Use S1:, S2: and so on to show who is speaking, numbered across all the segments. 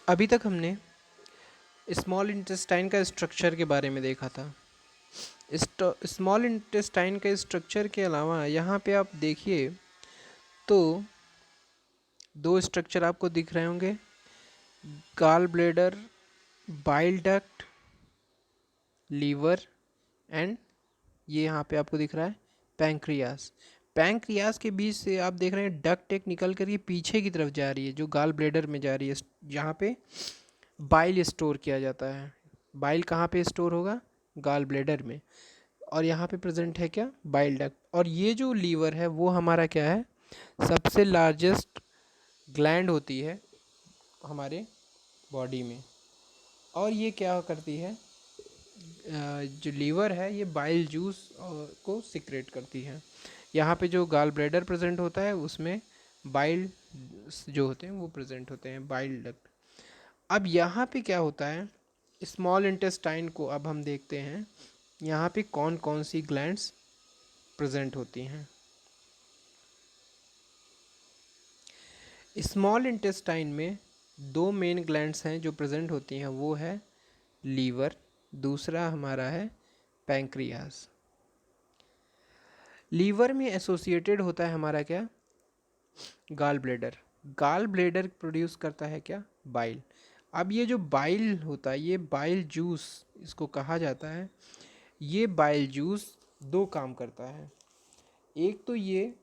S1: अभी तक हमने स्मॉल इंटेस्टाइन का स्ट्रक्चर के बारे में देखा था। स्मॉल इंटेस्टाइन के स्ट्रक्चर के अलावा यहाँ पे आप देखिए तो दो स्ट्रक्चर आपको दिख रहे होंगे, gall bladder, bile duct, liver and ये यहाँ पे आपको दिख रहा है पैंक्रियास। पैंक्रियास के बीच से आप देख रहे हैं डक्ट एक निकल करके पीछे की तरफ जा रही है, जो गॉल ब्लैडर में जा रही है, जहाँ पे बाइल स्टोर किया जाता है। बाइल कहाँ पे स्टोर होगा? गॉल ब्लैडर में। और यहाँ पे प्रेजेंट है क्या? Bile duct. और ये जो लीवर है वो हमारा क्या है? सबसे लार्जेस्ट ग्लैंड होती है हमारे बॉडी में। और ये क्या करती है? जो लीवर है ये बाइल जूस को सिक्रेट करती है। यहाँ पे जो गॉल ब्लैडर प्रेजेंट होता है उसमें बाइल जो होते हैं वो प्रेजेंट होते हैं, बाइल डक्ट। अब यहाँ पे क्या होता है? स्मॉल इंटेस्टाइन को अब हम देखते हैं यहाँ पे कौन कौन सी ग्लैंड्स प्रेजेंट होती हैं। स्मॉल इंटेस्टाइन में दो मेन ग्लैंड्स हैं जो प्रेजेंट होती हैं, वो है लीवर, दूसरा हमारा है पैंक्रियास। लीवर में एसोसिएटेड होता है हमारा क्या? Gall bladder. Gall bladder produce करता है क्या? बाइल। अब ये जो बाइल होता है, ये बाइल जूस इसको कहा जाता है। ये बाइल जूस दो काम करता है। एक तो ये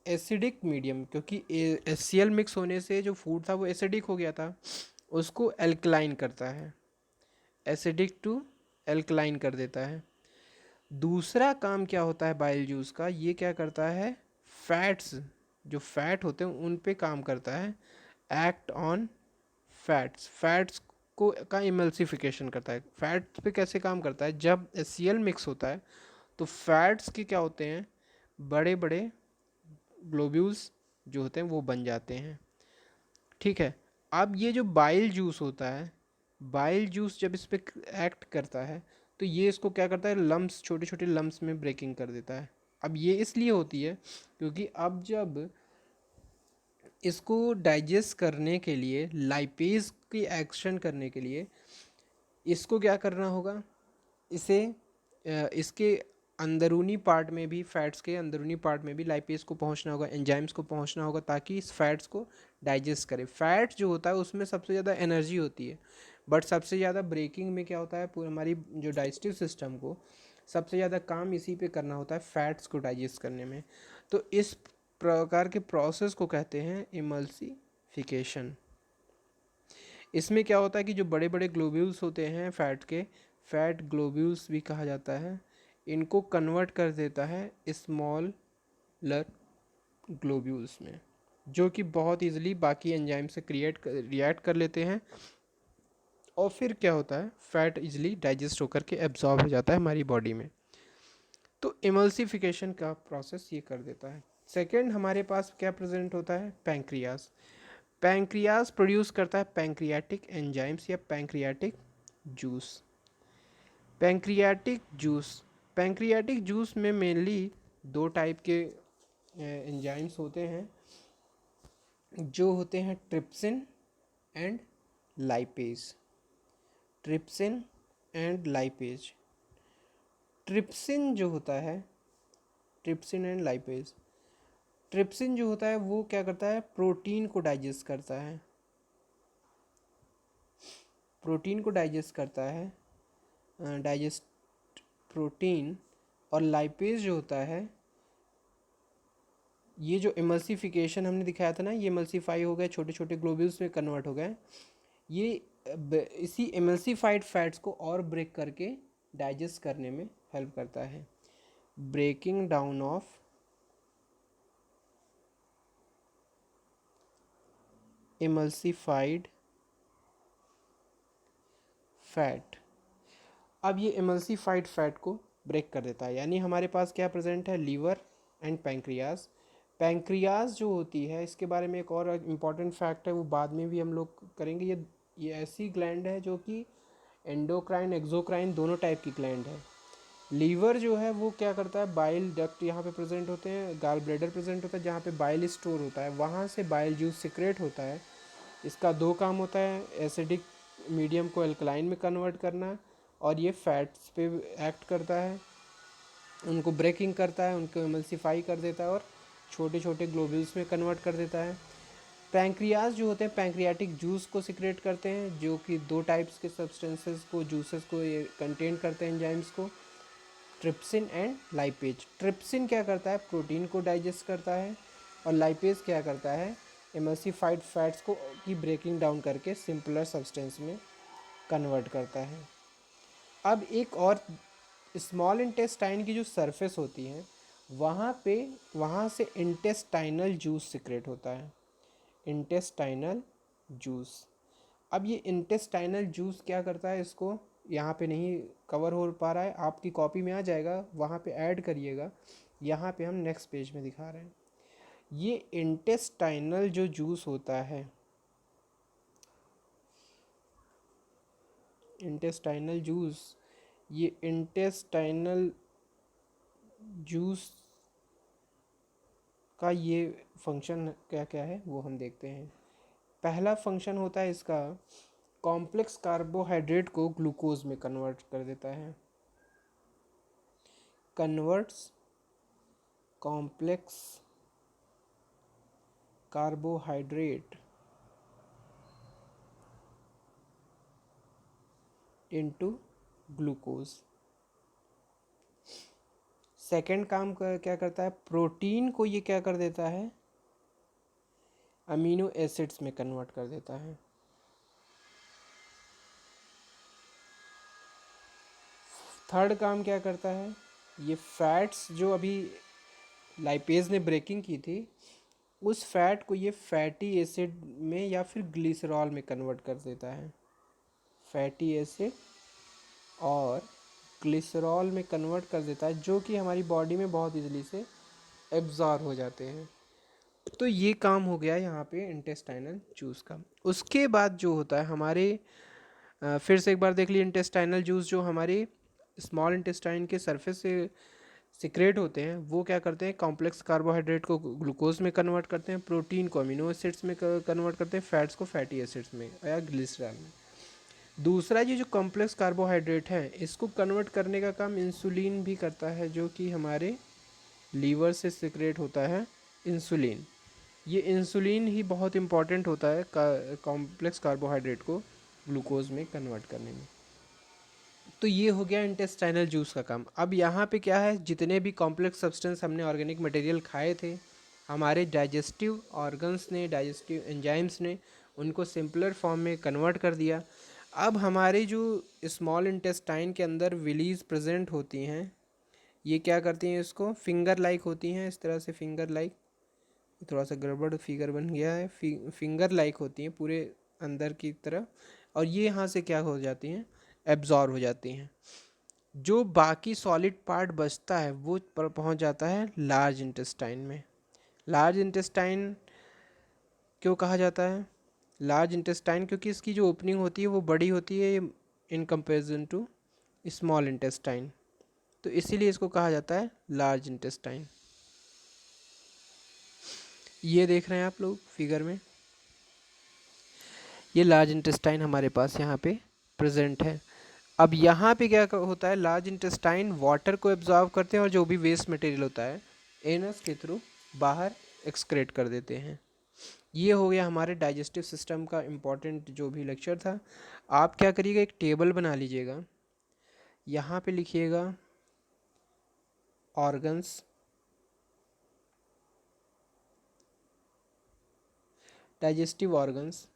S1: एसिडिक मीडियम, क्योंकि HCl मिक्स होने से जो फूड था वो एसिडिक हो गया था, उसको एल्कलाइन करता है, एसिडिक टू एल्कलाइन कर देता है। दूसरा काम क्या होता है बाइल जूस का? ये क्या करता है? फैट्स, जो फैट होते हैं उन पे काम करता है, एक्ट ऑन फैट्स। फैट्स को का इमल्सिफिकेशन करता है। फैट्स पे कैसे काम करता है? जब HCl मिक्स होता है तो फैट्स के क्या होते हैं? बड़े बड़े ग्लोब्यूल्स जो होते हैं वो बन जाते हैं। ठीक है। अब ये जो बाइल जूस होता है, बाइल जूस जब इस पे एक्ट करता है तो ये इसको क्या करता है? लम्स, छोटे छोटे लम्स में ब्रेकिंग कर देता है। अब ये इसलिए होती है क्योंकि अब जब इसको डाइजेस्ट करने के लिए, लाइपेज की एक्शन करने के लिए इसको क्या करना होगा? इसे इसके अंदरूनी पार्ट में भी, फैट्स के अंदरूनी पार्ट में भी लाइपेज को पहुंचना होगा, एंजाइम्स को पहुंचना होगा, ताकि इस फैट्स को डाइजेस्ट करे। फैट जो होता है उसमें सबसे ज़्यादा एनर्जी होती है, बट सबसे ज़्यादा ब्रेकिंग में क्या होता है? पूरी हमारी जो डाइजेस्टिव सिस्टम को सबसे ज़्यादा काम इसी पे करना होता है, फैट्स को डाइजेस्ट करने में। तो इस प्रकार के प्रोसेस को कहते हैं इमल्सिफिकेशन। इसमें क्या होता है कि जो बड़े बड़े ग्लोब्यूल्स होते हैं फैट के, फैट ग्लोब्यूल्स भी कहा जाता है, इनको कन्वर्ट कर देता है स्मॉलर ग्लोब्यूल्स में, जो कि बहुत इजीली बाकी एंजाइम से रिएक्ट कर लेते हैं। और फिर क्या होता है? फैट इजीली डाइजेस्ट होकर के एब्जॉर्ब हो जाता है हमारी बॉडी में। तो इमल्सिफिकेशन का प्रोसेस ये कर देता है। सेकेंड हमारे पास क्या प्रेजेंट होता है? पैंक्रियास। पैंक्रियास प्रोड्यूस करता है पैंक्रियाटिक एंजाइम्स या pancreatic juice. Pancreatic juice, pancreatic juice में मेनली दो टाइप के एंजाइम्स होते हैं, जो होते हैं trypsin and lipase. Trypsin and lipase. Trypsin जो होता है, ट्रिप्सिन एंड लाइपेज, ट्रिप्सिन जो होता है वो क्या करता है? प्रोटीन को डाइजेस्ट करता है, प्रोटीन को डाइजेस्ट करता है, डाइजेस्ट प्रोटीन। और लाइपेज जो होता है, ये जो इमल्सिफिकेशन हमने दिखाया था ना, ये इमल्सीफाई हो गए, छोटे छोटे ग्लोब्यूल्स में कन्वर्ट हो गए। ये इसी इमल्सीफाइड फैट्स को और ब्रेक करके डाइजेस्ट करने में हेल्प करता है। Breaking down of emulsified fat. अब ये इमल्सीफाइड फैट को ब्रेक कर देता है, यानी हमारे पास क्या प्रेजेंट है? Liver and pancreas. पैंक्रियाज जो होती है, इसके बारे में एक और इम्पॉर्टेंट फैक्ट है, वो बाद में भी हम लोग करेंगे। ये ऐसी ग्लैंड है जो कि एंडोक्राइन एक्सोक्राइन दोनों टाइप की ग्लैंड है। लीवर जो है वो क्या करता है? बाइल डक्ट यहाँ पे प्रेजेंट होते हैं, गॉल ब्लैडर प्रेजेंट होता है, जहाँ पे बाइल स्टोर होता है, वहाँ से बाइल जूस सिक्रेट होता है इसका दो काम होता है, एसिडिक मीडियम को एल्कलाइन में कन्वर्ट करना, और ये फैट्स पे एक्ट करता है, उनको ब्रेकिंग करता है, उनको एमल्सिफाई कर देता है और छोटे छोटे ग्लोब्यूल्स में कन्वर्ट कर देता है। पैंक्रियाज जो होते हैं पैंक्रियाटिक जूस को सिक्रेट करते हैं, जो कि दो टाइप्स के सब्सटेंसेस को, जूसेस को ये कंटेन करते हैं, एंजाइम्स को, ट्रिप्सिन एंड लाइपेज। ट्रिप्सिन क्या करता है, प्रोटीन को डाइजेस्ट करता है, और लाइपेज क्या करता है, एमल्सिफाइड फैट्स को की ब्रेकिंग डाउन करके सिंपलर सब्सटेंस में कन्वर्ट करता है। अब एक और, स्मॉल इंटेस्टाइन की जो सरफेस होती है वहाँ से इंटेस्टाइनल जूस सिक्रेट होता है, इंटेस्टाइनल जूस। अब ये इंटेस्टाइनल जूस क्या करता है, इसको यहाँ पे नहीं कवर हो पा रहा है, आपकी कॉपी में आ जाएगा, वहाँ पे ऐड करिएगा। यहाँ पे हम नेक्स्ट पेज में दिखा रहे हैं। ये इंटेस्टाइनल जो जूस होता है, इंटेस्टाइनल जूस, ये इंटेस्टाइनल जूस का ये फंक्शन क्या क्या है वो हम देखते हैं। पहला फंक्शन होता है इसका, कॉम्प्लेक्स कार्बोहाइड्रेट को ग्लूकोज में कन्वर्ट कर देता है, converts complex carbohydrate into glucose. Second काम क्या करता है, प्रोटीन को ये क्या कर देता है, अमीनो एसिड्स में कन्वर्ट कर देता है। थर्ड काम क्या करता है, ये फैट्स जो अभी लाइपेज ने ब्रेकिंग की थी, उस फैट को ये फैटी एसिड में या फिर ग्लिसरॉल में कन्वर्ट कर देता है, फैटी एसिड और ग्लिसरॉल में कन्वर्ट कर देता है, जो कि हमारी बॉडी में बहुत इजीली से एब्जॉर्ब हो जाते हैं। तो ये काम हो गया यहाँ पे इंटेस्टाइनल जूस का। उसके बाद जो होता है हमारे, फिर से एक बार देख लीजिए, इंटेस्टाइनल जूस जो हमारे स्मॉल इंटेस्टाइन के सरफेस से सिक्रेट होते हैं, वो क्या करते हैं, कॉम्प्लेक्स कार्बोहाइड्रेट को ग्लूकोज में कन्वर्ट करते हैं, प्रोटीन को अमीनो एसिड्स में कन्वर्ट करते हैं, फैट्स को फैटी एसिड्स में या ग्लिसरॉल में। दूसरा ये जो कॉम्प्लेक्स कार्बोहाइड्रेट है, इसको कन्वर्ट करने का काम इंसुलिन भी करता है, जो कि हमारे लीवर से सिक्रेट होता है, इंसुलिन। ये इंसुलिन ही बहुत इंपॉर्टेंट होता है कॉम्प्लेक्स कार्बोहाइड्रेट को ग्लूकोज में कन्वर्ट करने में। तो ये हो गया इंटेस्टाइनल जूस का काम। अब यहाँ पे क्या है, जितने भी कॉम्प्लेक्स सब्सटेंस हमने ऑर्गेनिक मटेरियल खाए थे, हमारे डाइजेस्टिव ऑर्गन्स ने, डाइजेस्टिव एंजाइम्स ने उनको सिंपलर फॉर्म में कन्वर्ट कर दिया। अब हमारे जो स्मॉल इंटेस्टाइन के अंदर विलीज प्रेजेंट होती हैं, ये क्या करती हैं, इसको फिंगर लाइक होती हैं, इस तरह से फिंगर लाइक, थोड़ा सा गड़बड़ फिगर बन गया है, फिंगर लाइक होती हैं पूरे अंदर की तरफ, और ये यहाँ से क्या हो जाती हैं, एब्जॉर्ब हो जाती हैं। जो बाकी सॉलिड पार्ट बचता है वो पहुँच जाता है लार्ज इंटेस्टाइन में। लार्ज इंटेस्टाइन क्यों कहा जाता है लार्ज इंटेस्टाइन, क्योंकि इसकी जो ओपनिंग होती है वो बड़ी होती है in comparison to small intestine, तो इसीलिए इसको कहा जाता है लार्ज इंटेस्टाइन। ये देख रहे हैं आप लोग फिगर में, ये लार्ज इंटेस्टाइन हमारे पास यहाँ पे प्रेजेंट है। अब यहाँ पे क्या होता है, लार्ज इंटेस्टाइन वाटर को एब्जॉर्व करते हैं और जो भी वेस्ट मटेरियल होता है एनस के थ्रू बाहर एक्सक्रेट कर देते हैं। ये हो गया हमारे डाइजेस्टिव सिस्टम का इम्पॉर्टेंट जो भी लेक्चर था। आप क्या करिएगा, एक टेबल बना लीजिएगा, यहाँ पे लिखिएगा ऑर्गन्स, डाइजेस्टिव ऑर्गन्स,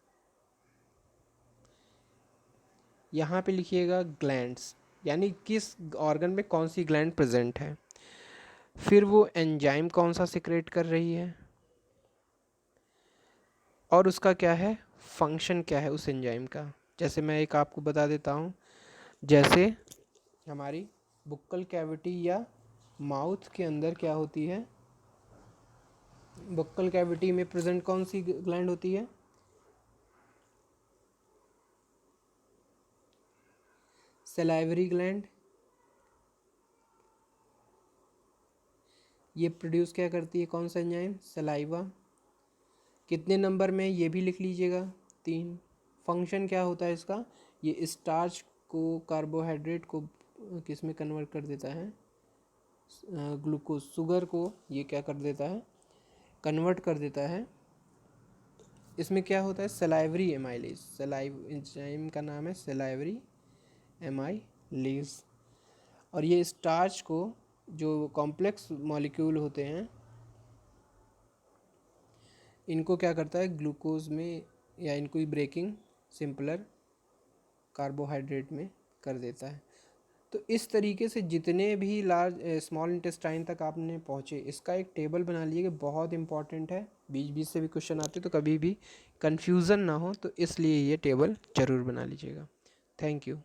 S1: यहाँ पे लिखिएगा ग्लैंड्स, यानी किस ऑर्गन में कौन सी ग्लैंड प्रेजेंट है, फिर वो एंजाइम कौन सा सिक्रेट कर रही है, और उसका क्या है फंक्शन, क्या है उस एंजाइम का। जैसे मैं एक आपको बता देता हूँ, जैसे हमारी बुक्कल कैविटी या माउथ के अंदर क्या होती है, बुक्कल कैविटी में प्रेजेंट कौन सी ग्लैंड होती है, सलाइवरी ग्लैंड। ये प्रोड्यूस क्या करती है, कौन सा एंजाइम, सलाइवा। कितने नंबर में, ये भी लिख लीजिएगा, 3। फंक्शन क्या होता है इसका, ये स्टार्च को, कार्बोहाइड्रेट को किस में कन्वर्ट कर देता है, ग्लूकोज, शुगर को ये क्या कर देता है, कन्वर्ट कर देता है। इसमें क्या होता है, सलाइवरी एमाइलेज, सलाइव एंजाइम का नाम है सलाइवरी एमाइलेज। और ये स्टार्च को, जो कॉम्प्लेक्स मॉलिक्यूल होते हैं, इनको क्या करता है, ग्लूकोज में या इनको ब्रेकिंग सिंपलर कार्बोहाइड्रेट में कर देता है। तो इस तरीके से जितने भी लार्ज स्मॉल इंटेस्टाइन तक आपने पहुँचे, इसका एक टेबल बना लीजिए, बहुत इंपॉर्टेंट है, बीच बीच से भी क्वेश्चन आते तो कभी भी कन्फ्यूज़न ना हो, तो इसलिए ये टेबल ज़रूर बना लीजिएगा। Thank you.